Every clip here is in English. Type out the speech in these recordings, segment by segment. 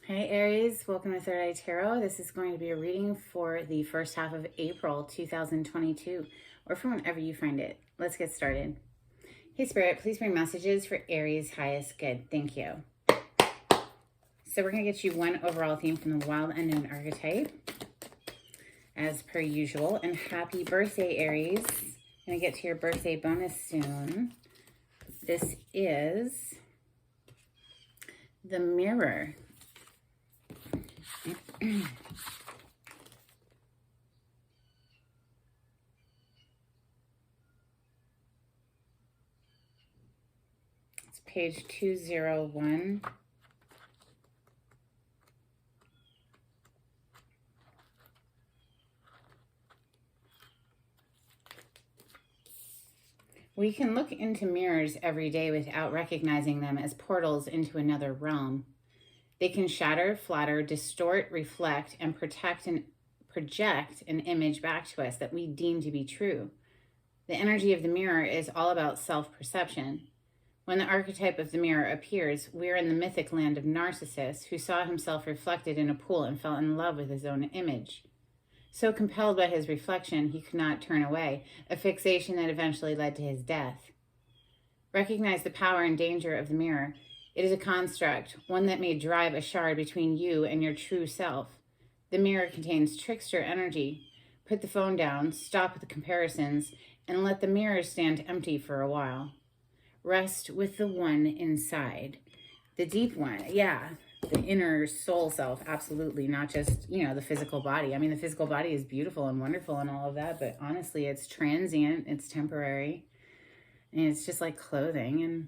Hey Aries, welcome to Third Eye Tarot. This is going to be a reading for the first half of April 2022, or from whenever you find it. Let's get started. Hey Spirit, please bring messages for Aries' highest good. Thank you. So we're going to get you one overall theme from the Wild Unknown archetype, as per usual. And happy birthday, Aries. I'm going to get to your birthday bonus soon. This is the Mirror. It's page 201. We can look into mirrors every day without recognizing them as portals into another realm. They can shatter, flatter, distort, reflect, and protect and project an image back to us that we deem to be true. The energy of the mirror is all about self-perception. When the archetype of the mirror appears, we're in the mythic land of Narcissus, who saw himself reflected in a pool and fell in love with his own image. So compelled by his reflection, he could not turn away, a fixation that eventually led to his death. Recognize the power and danger of the mirror. It is a construct, one that may drive a shard between you and your true self. The mirror contains trickster energy. Put the phone down, stop the comparisons, and let the mirror stand empty for a while. Rest with the one inside. The deep one, yeah. The inner soul self, absolutely, not just, the physical body. I mean, the physical body is beautiful and wonderful and all of that, but honestly, it's transient, it's temporary, and it's just like clothing. And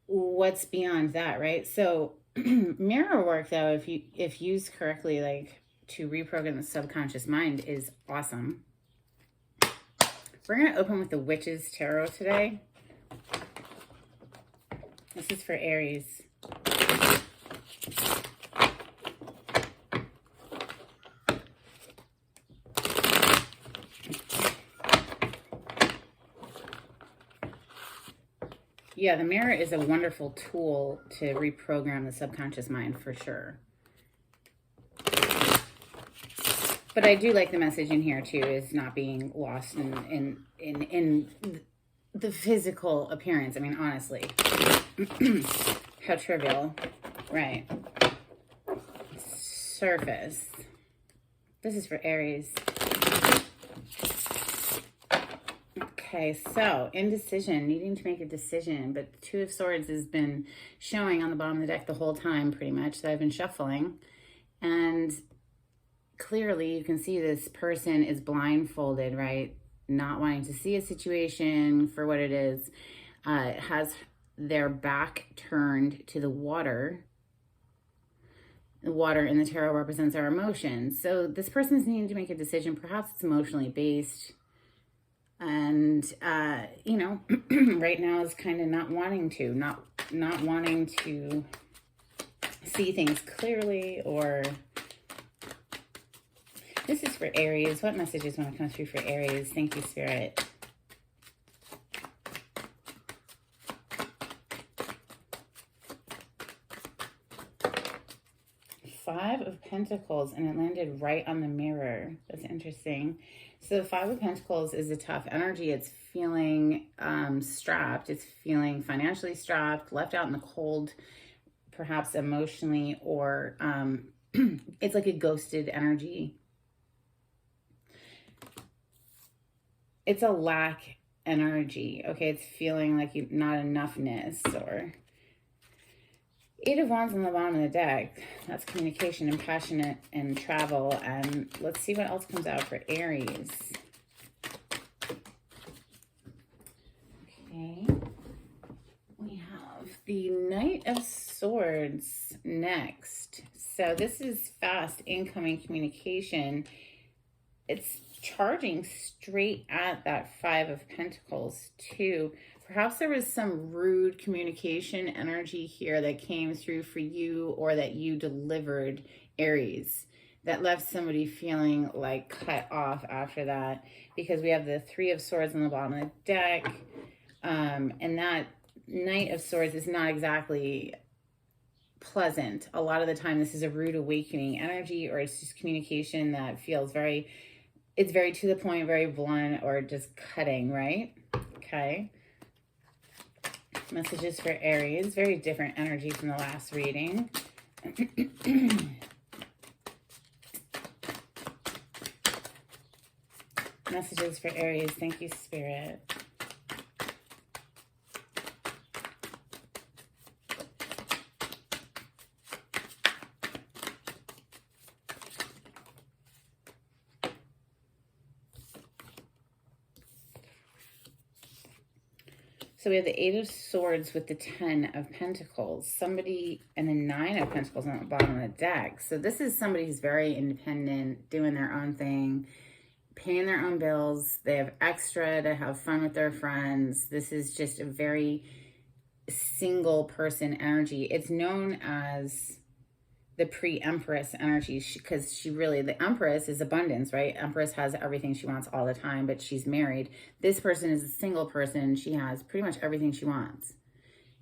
what's beyond that, right? So mirror work, though, if used correctly, like to reprogram the subconscious mind, is awesome. We're going to open with the Witch's Tarot today. This is for Aries. Yeah, the mirror is a wonderful tool to reprogram the subconscious mind for sure. But I do like the message in here too, is not being lost in the physical appearance. I mean, honestly, how trivial, right? Surface. This is for Aries. Okay, so indecision, needing to make a decision, but the Two of Swords has been showing on the bottom of the deck the whole time, pretty much, that I've been shuffling. And clearly you can see this person is blindfolded, right? Not wanting to see a situation for what it is. Has their back turned to the water. The water in the tarot represents our emotions. So this person's needing to make a decision. Perhaps it's emotionally based. And, right now is kind of not wanting to see things clearly, or this is for Aries. What messages want to come through for Aries? Thank you, Spirit. Five of Pentacles, and it landed right on the mirror. That's interesting. So the Five of Pentacles is a tough energy. It's feeling strapped. It's feeling financially strapped, left out in the cold, perhaps emotionally, or it's like a ghosted energy. It's a lack energy. Okay, it's feeling like not enoughness, or Eight of Wands on the bottom of the deck. That's communication and passionate and travel. And let's see what else comes out for Aries. Okay. We have the Knight of Swords next. So this is fast incoming communication. It's charging straight at that Five of Pentacles too. Perhaps there was some rude communication energy here that came through for you, or that you delivered, Aries, that left somebody feeling like cut off after that, because we have the Three of Swords on the bottom of the deck. And that Knight of Swords is not exactly pleasant. A lot of the time, this is a rude awakening energy, or it's just communication that feels very, it's very to the point, very blunt, or just cutting, right? Okay. Messages for Aries. Very different energy from the last reading. Messages for Aries. Thank you, Spirit. So we have the Eight of Swords with the 10 of Pentacles. Somebody, and the 9 of Pentacles on the bottom of the deck. So this is somebody who's very independent, doing their own thing, paying their own bills. They have extra to have fun with their friends. This is just a very single person energy. It's known as the pre-Empress energy, because she really, the Empress is abundance, right? Empress has everything she wants all the time, but she's married. This person is a single person. She has pretty much everything she wants.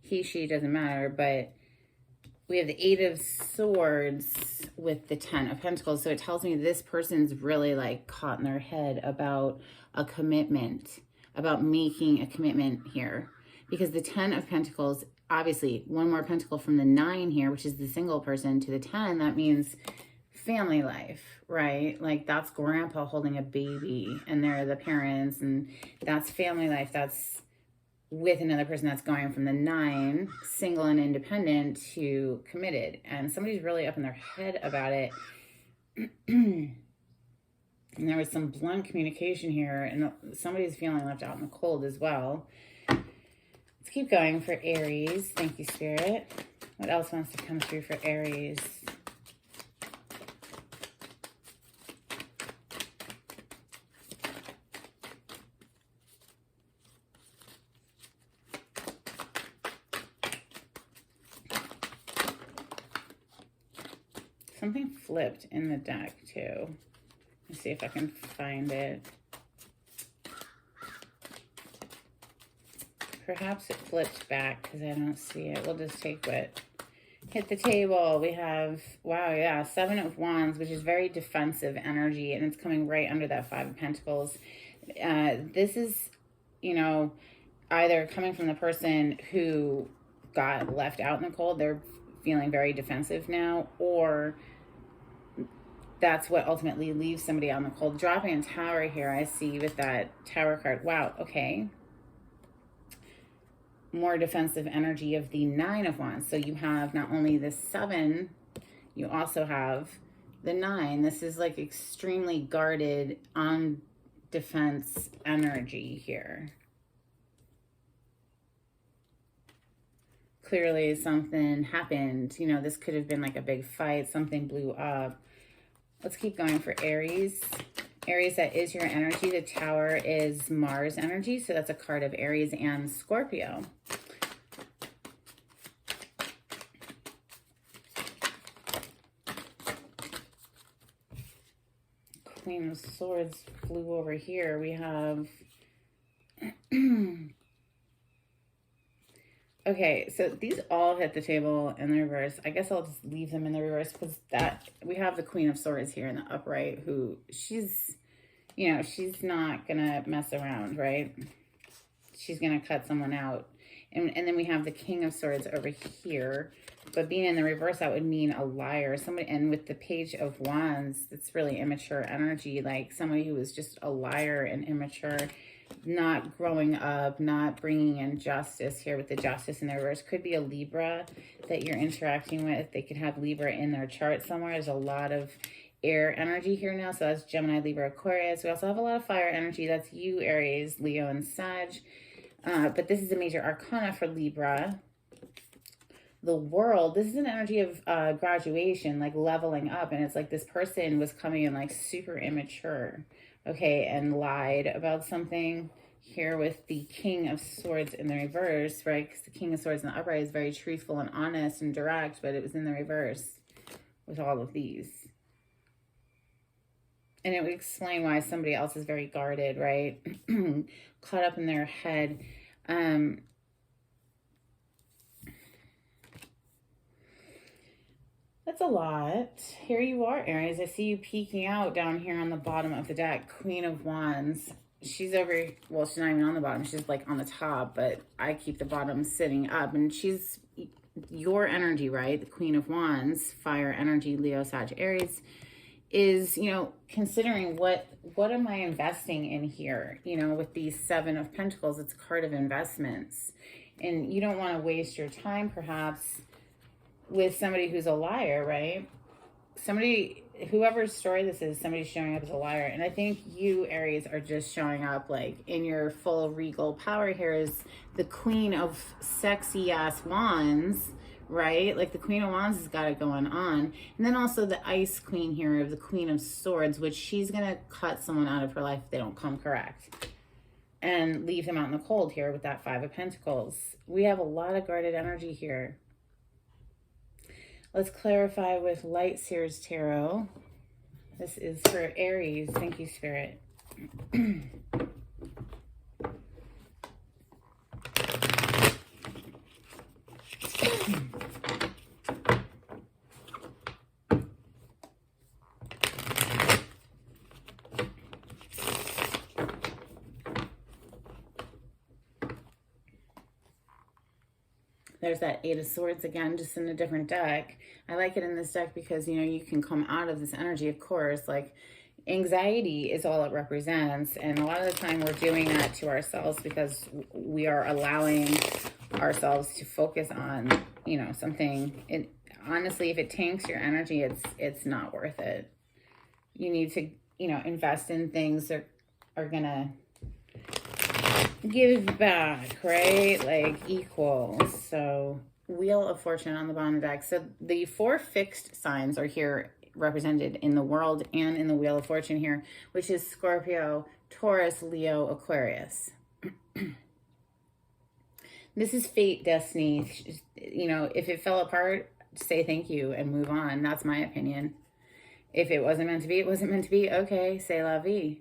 He, she, doesn't matter, but we have the Eight of Swords with the 10 of Pentacles. So it tells me this person's really like caught in their head about a commitment, about making a commitment here. Because the 10 of Pentacles, obviously, one more pentacle from the 9 here, which is the single person, to the 10, that means family life, right? Like that's grandpa holding a baby and they're the parents, and that's family life. That's with another person. That's going from the 9, single and independent, to committed. And somebody's really up in their head about it. And there was some blunt communication here, and somebody's feeling left out in the cold as well. Let's keep going for Aries. Thank you, Spirit. What else wants to come through for Aries? Something flipped in the deck, too. Let's see if I can find it. Perhaps it flipped back because I don't see it. We'll just take what hit the table. We have, wow, yeah, 7 of Wands, which is very defensive energy, and it's coming right under that 5 of Pentacles. This is, you know, either coming from the person who got left out in the cold. They're feeling very defensive now, or that's what ultimately leaves somebody out in the cold. Dropping a Tower here, I see with that Tower card. Wow, okay. More defensive energy of the 9 of Wands. So you have not only the 7, you also have the 9. This is like extremely guarded, on defense energy here. Clearly something happened. You know, this could have been like a big fight. Something blew up. Let's keep going for Aries. Aries, that is your energy. The Tower is Mars energy, so that's a card of Aries and Scorpio. Queen of Swords flew over here. We have... Okay, so these all hit the table in the reverse. I guess I'll just leave them in the reverse because that we have the Queen of Swords here in the upright, who she's, you know, she's not gonna mess around, right? She's gonna cut someone out. And then we have the King of Swords over here. But being in the reverse, that would mean a liar. Somebody, and with the Page of Wands, it's really immature energy, like somebody who was just a liar and immature, not growing up, not bringing in justice here with the Justice in the reverse. Could be a Libra that you're interacting with. They could have Libra in their chart somewhere. There's a lot of air energy here now. So that's Gemini, Libra, Aquarius. We also have a lot of fire energy. That's you, Aries, Leo, and Sag. But this is a major arcana for Libra. The World, this is an energy of graduation, like leveling up. And it's like this person was coming in like super immature, okay, and lied about something here with the King of Swords in the reverse, right? Because the King of Swords in the upright is very truthful and honest and direct, but it was in the reverse with all of these. And it would explain why somebody else is very guarded, right? Caught up in their head. That's a lot. Here you are, Aries. I see you peeking out down here on the bottom of the deck. Queen of Wands. She's over, well, she's not even on the bottom. She's like on the top, but I keep the bottom sitting up. And she's your energy, right? The Queen of Wands, fire energy, Leo, Sag, Aries, is, you know, considering what am I investing in here? You know, with these Seven of Pentacles, it's a card of investments. And you don't want to waste your time, perhaps, with somebody who's a liar, right? Somebody, whoever's story this is, somebody's showing up as a liar. And I think you, Aries, are just showing up like in your full regal power. Here is the Queen of sexy ass wands, right? Like the Queen of Wands has got it going on. And then also the Ice Queen here of the Queen of Swords, which she's going to cut someone out of her life if they don't come correct and leave them out in the cold here with that Five of Pentacles. We have a lot of guarded energy here. Let's clarify with Light Seers Tarot. This is for Aries. Thank you, Spirit. There's that Eight of Swords again, just in a different deck. I like it in this deck because, you know, you can come out of this energy, of course. Like, anxiety is all it represents. And a lot of the time we're doing that to ourselves because we are allowing ourselves to focus on, you know, something. Honestly, if it tanks your energy, it's not worth it. You need to, you know, invest in things that are going to give back, right? Like equals. So Wheel of Fortune on the bottom of the deck. So the 4 fixed signs are here represented in the world and in the Wheel of Fortune here, which is Scorpio, Taurus, Leo, Aquarius. This is fate, destiny. You know, if it fell apart, say thank you and move on. That's my opinion. If it wasn't meant to be, it wasn't meant to be. Okay, say la vie.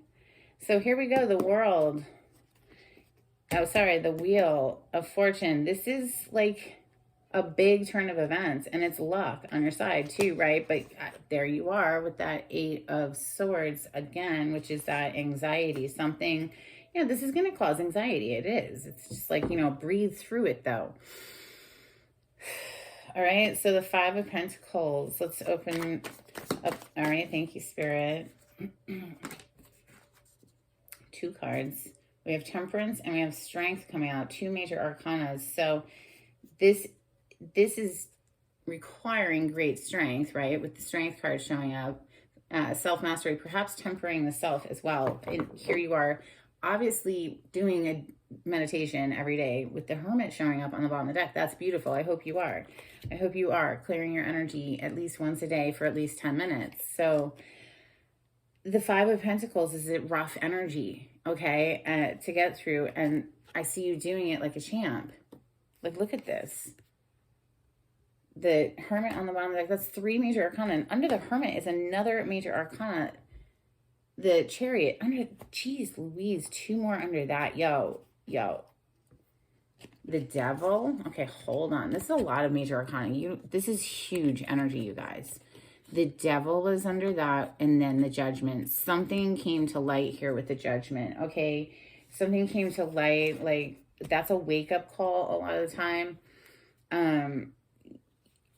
So here we go, the world. Oh, sorry, the Wheel of Fortune. This is like a big turn of events, and it's luck on your side too, right? But there you are with that Eight of Swords again, which is that anxiety. Something, you know, this is going to cause anxiety. It is. It's just like, you know, breathe through it though. All right, so the Five of Pentacles. Let's open up. All right, thank you, Spirit. 2 cards. We have Temperance and we have Strength coming out, 2 major arcana. So this is requiring great strength, right? With the Strength card showing up, self-mastery, perhaps tempering the self as well. And here you are, obviously doing a meditation every day with the Hermit showing up on the bottom of the deck. That's beautiful. I hope you are. I hope you are clearing your energy at least once a day for at least 10 minutes. So the Five of Pentacles is a rough energy, okay, to get through. And I see you doing it like a champ. Like, look at this. The Hermit on the bottom of the deck, that's 3 major arcana. And under the Hermit is another major arcana. The Chariot, under, geez Louise, 2 more under that. Yo. The Devil. Okay, hold on. This is a lot of major arcana. This is huge energy, you guys. The Devil is under that, and then the Judgment. Something came to light here with the Judgment, okay? Something came to light, like, that's a wake-up call a lot of the time.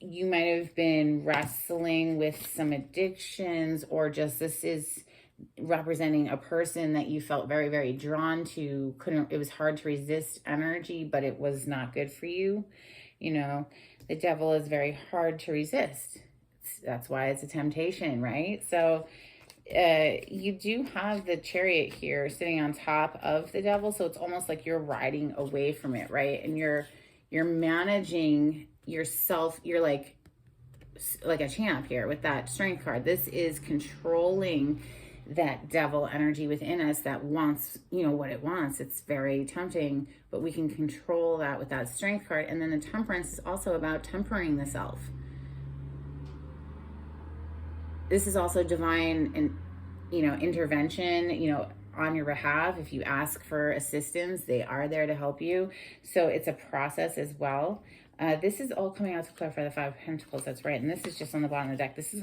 You might have been wrestling with some addictions, or just this is representing a person that you felt very, very drawn to. It was hard to resist energy, but it was not good for you. You know, the Devil is very hard to resist. That's why it's a temptation, right? So you do have the Chariot here sitting on top of the Devil, so it's almost like you're riding away from it, right? And you're managing yourself. You're like a champ here with that Strength card. This is controlling that devil energy within us that wants, you know, what it wants. It's very tempting, but we can control that with that Strength card. And then the Temperance is also about tempering the self. This is also divine and, you know, intervention, you know, on your behalf. If you ask for assistance, they are there to help you. So it's a process as well. This is all coming out to clarify the Five of Pentacles. That's right. And this is just on the bottom of the deck. This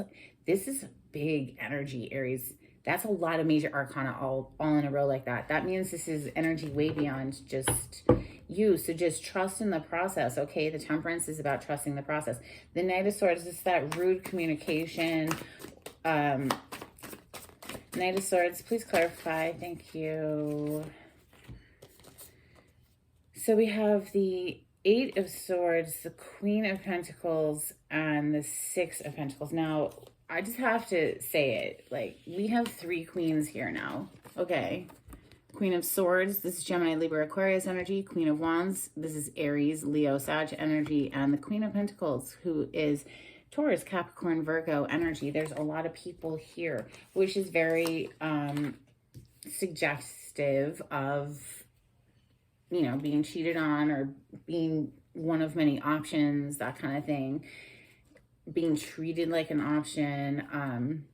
is big energy, Aries. That's a lot of major arcana all in a row like that. That means this is energy way beyond just you. So just trust in the process, okay? The Temperance is about trusting the process. The Knight of Swords is that rude communication. Knight of Swords, please clarify. Thank you. So we have the Eight of Swords, the Queen of Pentacles, and the Six of Pentacles. Now, I just have to say it. Like, we have three queens here now. Okay. Queen of Swords, this is Gemini, Libra, Aquarius energy. Queen of Wands, this is Aries, Leo, Sag energy. And the Queen of Pentacles, who is Taurus, Capricorn, Virgo energy. There's a lot of people here, which is very suggestive of, you know, being cheated on or being one of many options, that kind of thing. Being treated like an option.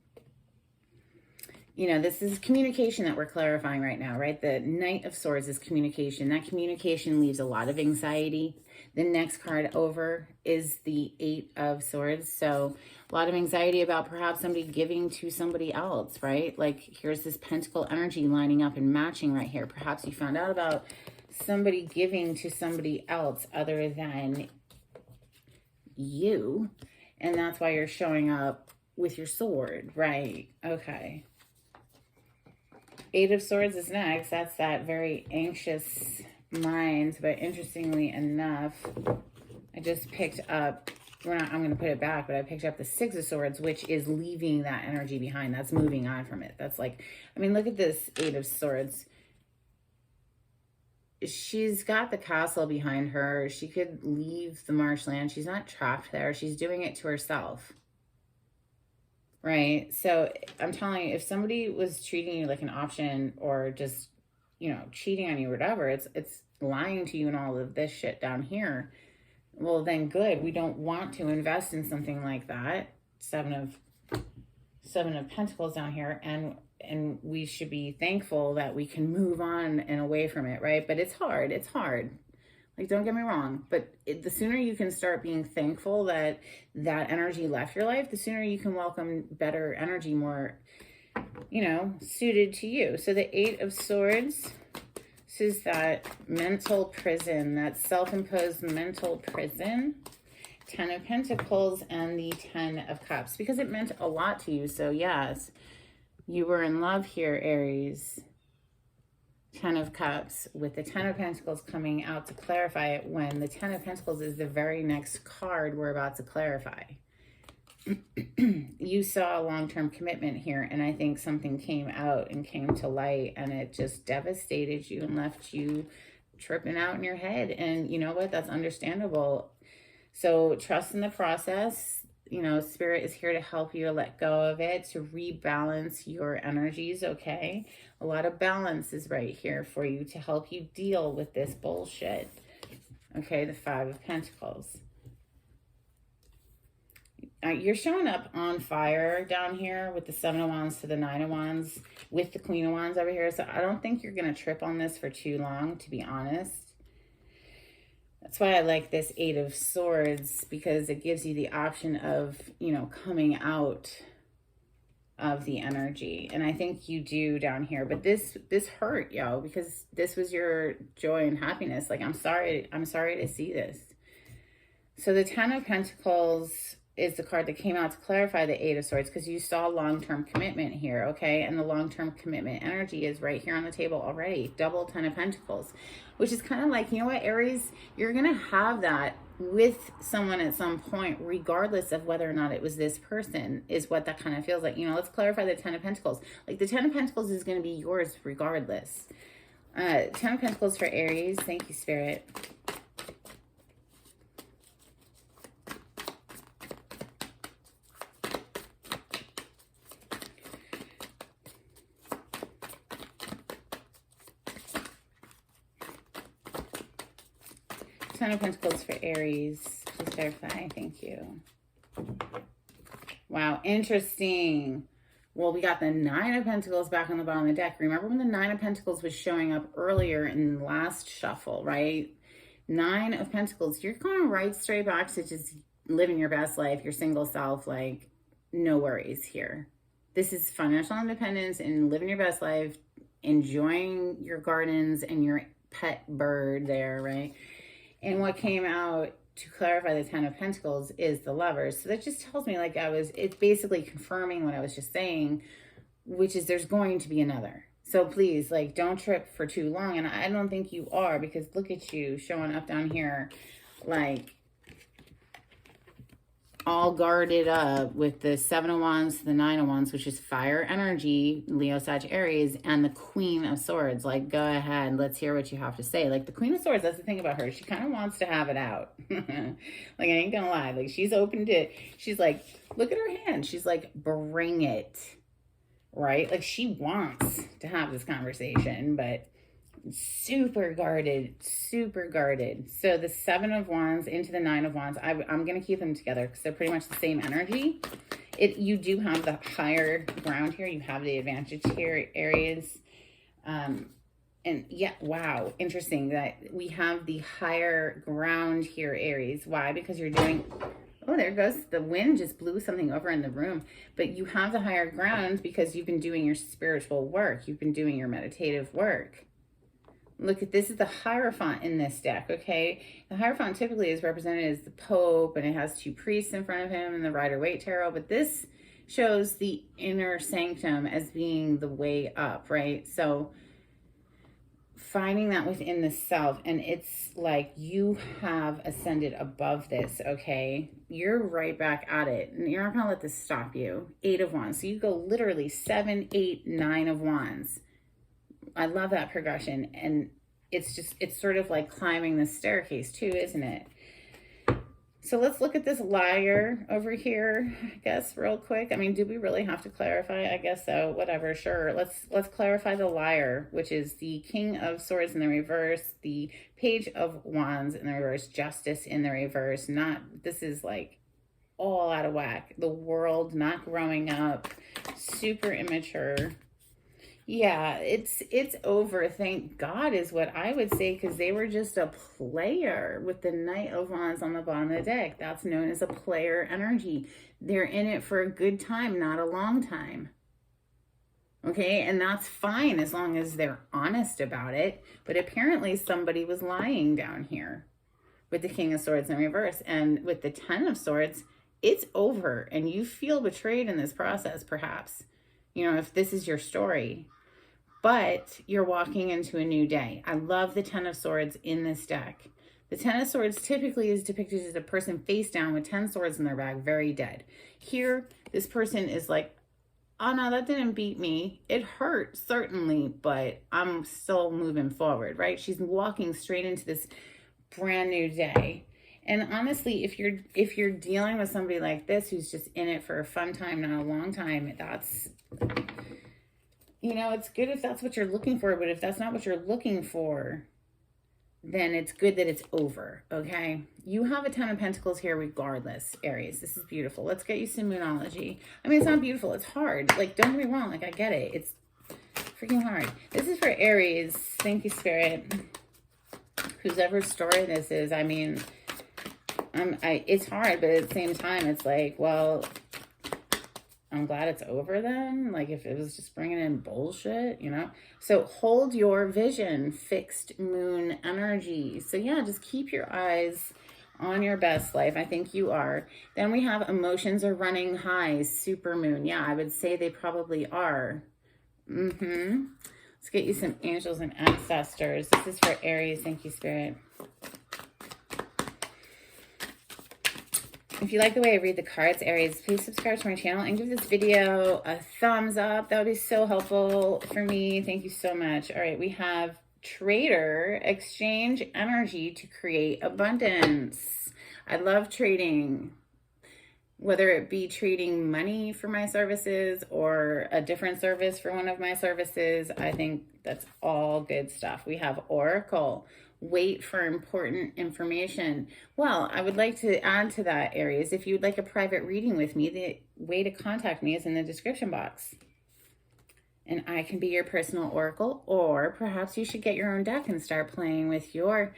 You know, this is communication that we're clarifying right now, right? The Knight of Swords is communication. That communication leaves a lot of anxiety. The next card over is the Eight of Swords. So a lot of anxiety about perhaps somebody giving to somebody else, right? Like, here's this Pentacle energy lining up and matching right here. Perhaps you found out about somebody giving to somebody else other than you. And that's why you're showing up with your sword, right? Okay. Eight of Swords is next. That's that very anxious mind. But interestingly enough, I just picked up, I'm going to put it back, but I picked up the Six of Swords, which is leaving that energy behind. That's moving on from it. That's like, I mean, look at this Eight of Swords. She's got the castle behind her. She could leave the marshland. She's not trapped there. She's doing it to herself. Right? So I'm telling you, if somebody was treating you like an option or just, you know, cheating on you or whatever, it's lying to you and all of this shit down here, well, then good. We don't want to invest in something like that. Seven of Pentacles down here, and we should be thankful that we can move on and away from it, right? But it's hard. It's hard. Like, don't get me wrong, but the sooner you can start being thankful that that energy left your life, the sooner you can welcome better energy, more, you know, suited to you. So the Eight of Swords, this is that mental prison, that self-imposed mental prison. Ten of Pentacles and the Ten of Cups, because it meant a lot to you. So yes, you were in love here, Aries. Ten of Cups with the Ten of Pentacles coming out to clarify it, when the Ten of Pentacles is the very next card we're about to clarify. You saw a long-term commitment here, and I think something came out and came to light, and it just devastated you and left you tripping out in your head. And you know what? That's understandable. So trust in the process. You know, Spirit is here to help you to let go of it, to rebalance your energies, okay? A lot of balance is right here for you to help you deal with this bullshit. Okay, the Five of Pentacles. You're showing up on fire down here with the Seven of Wands to the Nine of Wands with the Queen of Wands over here. So I don't think you're going to trip on this for too long, to be honest. That's why I like this Eight of Swords, because it gives you the option of, you know, coming out of the energy. And I think you do down here. But this hurt, yo, because this was your joy and happiness. Like, I'm sorry to see this. So the Ten of Pentacles is the card that came out to clarify the Eight of Swords, because you saw long-term commitment here, okay? And the long-term commitment energy is right here on the table already. Double Ten of Pentacles, which is kind of like, you know what, Aries? You're going to have that with someone at some point, regardless of whether or not it was this person, is what that kind of feels like. You know, let's clarify the Ten of Pentacles. Like, the Ten of Pentacles is going to be yours regardless. Ten of Pentacles for Aries. Thank you, Spirit. Ten of Pentacles for Aries. Please clarify. Thank you. Wow, interesting. Well, we got the Nine of Pentacles back on the bottom of the deck. Remember when the Nine of Pentacles was showing up earlier in the last shuffle, right? Nine of Pentacles. You're going right straight back to just living your best life, your single self, like no worries here. This is financial independence and living your best life, enjoying your gardens and your pet bird there, right? And what came out to clarify the Ten of Pentacles is the Lovers. So that just tells me, like, it's basically confirming what I was just saying, which is there's going to be another. So please, like, don't trip for too long. And I don't think you are, because look at you showing up down here, like, all guarded up with the Seven of Wands, the Nine of Wands, which is fire energy, Leo, Sag, Aries, and the Queen of Swords. Like, go ahead, let's hear what you have to say. Like, the Queen of Swords, that's the thing about her. She kind of wants to have it out. Like, I ain't gonna lie. Like, she's open to, she's like, look at her hand. She's like, bring it, right? Like, she wants to have this conversation, but super guarded, super guarded. So the Seven of Wands into the Nine of Wands, I'm going to keep them together because they're pretty much the same energy. You do have the higher ground here. You have the advantage here, Aries. And yeah, wow, interesting that we have the higher ground here, Aries. Why? Because you're doing, oh, there goes the wind, just blew something over in the room. But you have the higher ground because you've been doing your spiritual work. You've been doing your meditative work. Look at this, is the Hierophant in this deck, okay? The Hierophant typically is represented as the Pope, and it has two priests in front of him and the Rider-Waite Tarot, but this shows the inner sanctum as being the way up, right? So finding that within the self, and it's like you have ascended above this, okay? You're right back at it, and you're not going to let this stop you. Eight of Wands. So you go literally 7, 8, 9 of Wands. I love that progression, and it's sort of like climbing the staircase too, isn't it? So let's look at this liar over here, I guess, real quick. I mean, do we really have to clarify? I guess so. Whatever, sure. Let's clarify the liar, which is the King of Swords in the reverse, the Page of Wands in the reverse, Justice in the reverse. This is like all out of whack. The world not growing up, super immature. Yeah, it's over. Thank God is what I would say, because they were just a player with the Knight of Wands on the bottom of the deck. That's known as a player energy. They're in it for a good time, not a long time. Okay, and that's fine as long as they're honest about it. But apparently somebody was lying down here with the King of Swords in reverse. And with the Ten of Swords, it's over. And you feel betrayed in this process, perhaps. You know, if this is your story. But you're walking into a new day. I love the Ten of Swords in this deck. The Ten of Swords typically is depicted as a person face down with 10 swords in their bag, very dead. Here, this person is like, oh no, that didn't beat me. It hurt, certainly, but I'm still moving forward, right? She's walking straight into this brand new day. And honestly, if you're dealing with somebody like this who's just in it for a fun time, not a long time, that's, you know, it's good if that's what you're looking for, but if that's not what you're looking for, then it's good that it's over, okay? You have a Ten of Pentacles here regardless, Aries. This is beautiful. Let's get you some Moonology. I mean, it's not beautiful. It's hard. Like, don't get me wrong. Like, I get it. It's freaking hard. This is for Aries. Thank you, Spirit. Whoever's story this is, I mean, it's hard, but at the same time, it's like, well, I'm glad it's over then. Like, if it was just bringing in bullshit, you know? So hold your vision, fixed moon energy. So yeah, just keep your eyes on your best life. I think you are. Then we have emotions are running high, super moon. Yeah, I would say they probably are. Let's get you some angels and ancestors. This is for Aries. Thank you, Spirit. If you like the way I read the cards, Aries, please subscribe to my channel and give this video a thumbs up. That would be so helpful for me. Thank you so much. All right, we have trader, exchange energy to create abundance. I love trading, whether it be trading money for my services or a different service for one of my services. I think that's all good stuff. We have Oracle. Wait for important information. Well, I would like to add to that, Aries. If you'd like a private reading with me, the way to contact me is in the description box. And I can be your personal oracle, or perhaps you should get your own deck and start playing with your,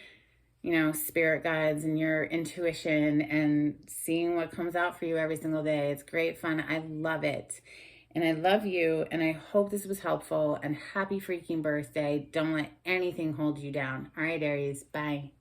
spirit guides and your intuition and seeing what comes out for you every single day. It's great fun. I love it. And I love you. And I hope this was helpful. And happy freaking birthday. Don't let anything hold you down. All right, Aries. Bye.